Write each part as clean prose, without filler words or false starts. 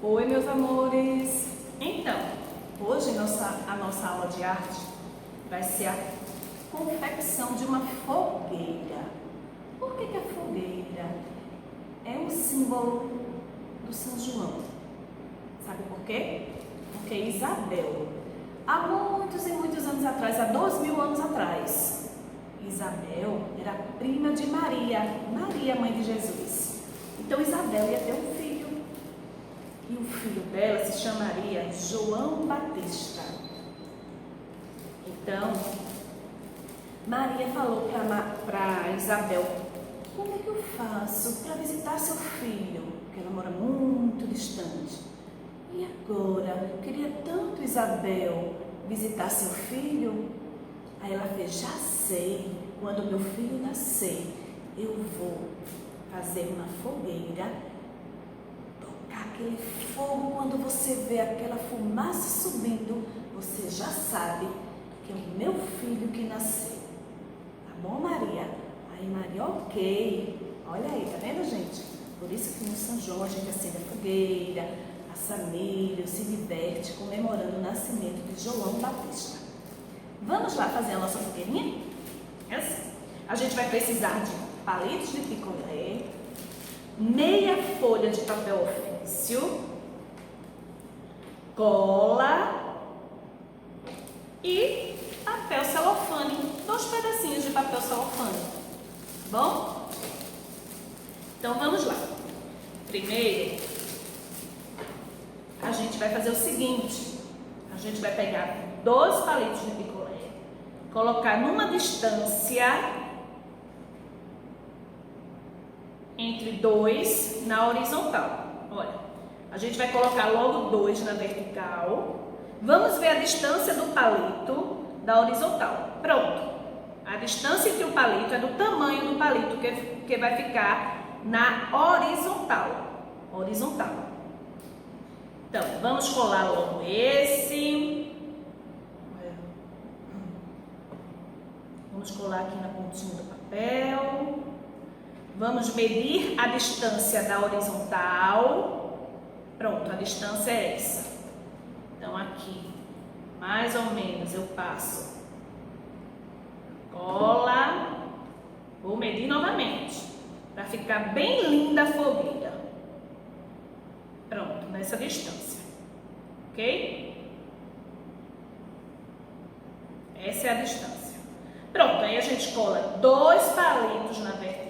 Oi, meus amores! Então, hoje a nossa aula de arte vai ser a confecção de uma fogueira. Por que a fogueira é um símbolo do São João? Sabe por quê? Porque Isabel, há muitos e muitos anos atrás, há 2000 anos atrás, Isabel era prima de Maria, mãe de Jesus. Então Isabel ia ter um filho. E o filho dela se chamaria João Batista. Então, Maria falou para Isabel: como é que eu faço para visitar seu filho? Porque ela mora muito distante. E agora, eu queria tanto, Isabel, visitar seu filho. Aí ela fez: já sei, quando meu filho nascer, eu vou fazer uma fogueira, aquele fogo. Quando você vê aquela fumaça subindo, você já sabe que é o meu filho que nasceu. Tá bom, Maria? Aí Maria: ok. Olha aí, tá vendo, gente? Por isso que no São João a gente acende a fogueira, assa milho, se diverte comemorando o nascimento de João Batista. Vamos lá fazer a nossa fogueirinha? É assim. A gente vai precisar de palitos de picolé, meia folha de papel ofício, cola e papel celofane, 2 pedacinhos de papel celofane, tá bom? Então vamos lá. Primeiro, a gente vai fazer o seguinte: a gente vai pegar 2 palitos de picolé, colocar numa distância entre 2 na horizontal. Olha, a gente vai colocar logo 2 na vertical. Vamos ver a distância do palito da horizontal. Pronto. A distância entre o palito é do tamanho do palito que vai ficar na horizontal. Então, vamos colar logo esse. Vamos colar aqui na pontinha do papel. Vamos medir a distância da horizontal. Pronto, a distância é essa. Então aqui, mais ou menos, eu passo cola. Vou medir novamente, para ficar bem linda a fogueira. Pronto, nessa distância. Ok? Essa é a distância. Pronto, aí a gente cola 2 palitos na vertical.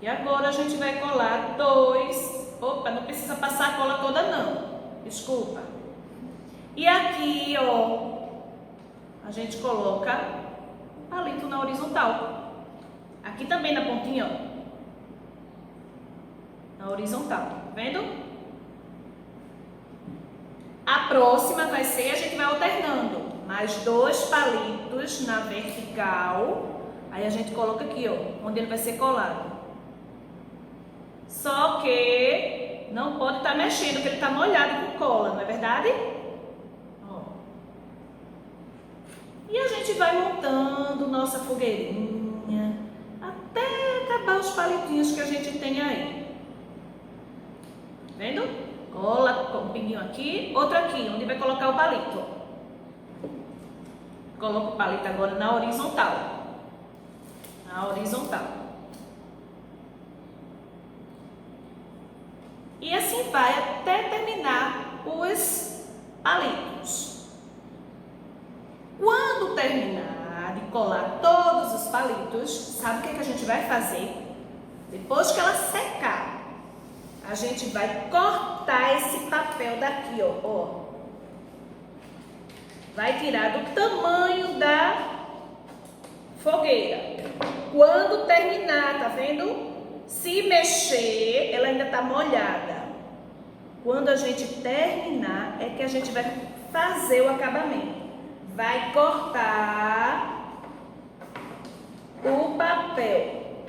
E agora a gente vai colar 2. Opa, não precisa passar a cola toda não. Desculpa. E aqui, ó, a gente coloca o palito na horizontal. Aqui também na pontinha, ó. Na horizontal, tá vendo? A próxima vai ser, a gente vai alternando. Mais 2 palitos na vertical. Aí a gente coloca aqui, ó, onde ele vai ser colado. Só que não pode estar mexendo, porque ele está molhado com cola, não é verdade? Ó. E a gente vai montando nossa fogueirinha até acabar os palitinhos que a gente tem aí. Vendo? Cola com um pinguinho aqui, outro aqui, onde vai colocar o palito. Coloca o palito agora na horizontal. Na horizontal. E assim vai até terminar os palitos. Quando terminar de colar todos os palitos, sabe o que a gente vai fazer? Depois que ela secar, a gente vai cortar esse papel daqui, ó. Vai tirar do tamanho da fogueira. Quando terminar, tá vendo? Se mexer, ela ainda tá molhada. Quando a gente terminar, é que a gente vai fazer o acabamento. Vai cortar o papel.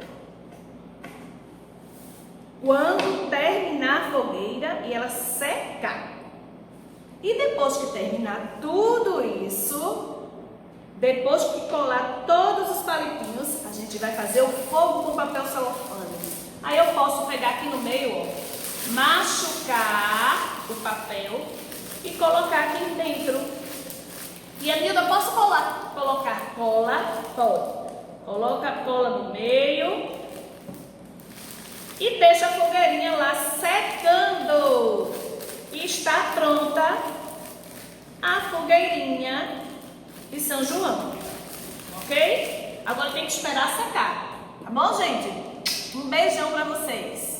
Quando terminar a fogueira e ela secar. E depois que terminar tudo isso, depois que colar todos os palitinhos, a gente vai fazer o fogo com papel celofane. Aí eu posso pegar aqui no meio, ó, machucar o papel e colocar aqui dentro. E a Nilda, posso colocar cola? Pode. Coloca a cola no meio e deixa a fogueirinha lá secando. E está pronta a fogueirinha de São João, ok? Agora tem que esperar secar, tá bom, gente? Um beijão pra vocês.